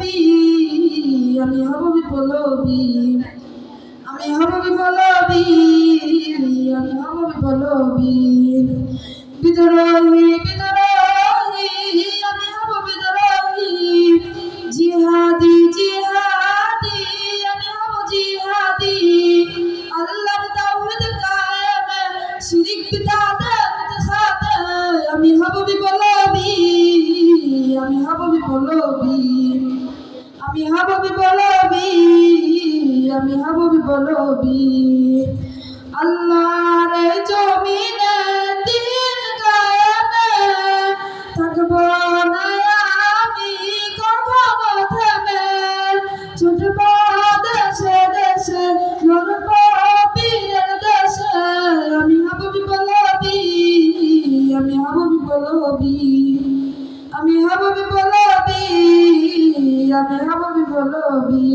বিপ্লবী, আমি হব বিপ্লবী, আমি হব বিপ্লবী, আমি হব বিপ্লবী, বিদ্রোহী বিদ্রোহী, আমি হব বিদ্রোহী, জিহাদি জিহাদি, আমি হব জিহাদি, আল্লাহর তাওহীদ কায়েমে শিরক বিদআতের সাথে আমি হব বিপ্লবী, আমি হব বিপ্লবী, আমি হব বিপ্লবী, আমি হব বিপ্লবী, আল্লাহর জমিনে দিন কায়েমে থাকব না আমি কখনো থেমে, ছুটব দেশে দেশে লড়ব বীরের দেশে, আমি হব বিপ্লবী, আমি হব বিপ্লবী, আমি হব বিপ্লবী, আমি হব বিপ্লবী,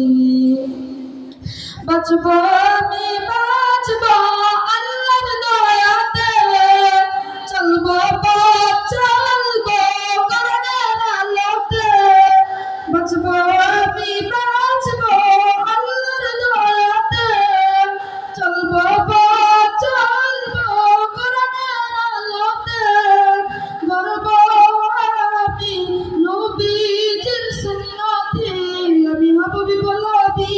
বাঁচব আমি বাঁচব আল্লাহর দয়াতে, চলব পথ চলব করুণার আলোতে, বাঁচব আমি বাঁচব আল্লাহর দয়াতে, চলব পথ চলব করুণার আলোতে, গর্ব আমি নবীজির সুন্নতে, আমি হব বিপ্লবী,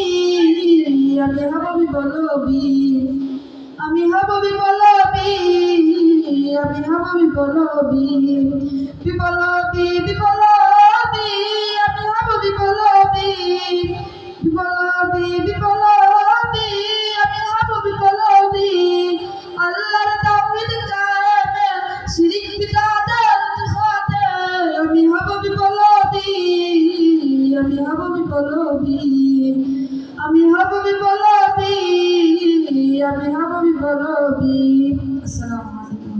আমি হব বিপ্লবী, আমি হব বিপ্লবী, আমি হব বিপ্লবী, বিপ্লবী বিপ্লবী, আমি হব বিপ্লবী, বিপ্লবী বিপ্লবী, আমি হব বিপ্লবী, আল্লাহর তাওহীদ কায়েমে শিরক বিদআতের সাথে আমি হব বিপ্লবী, আমি হব বিপ্লবী, আমি হব বিপ্লবী, আমি হব বিপ্লবী। আসসালামু আলাইকুম।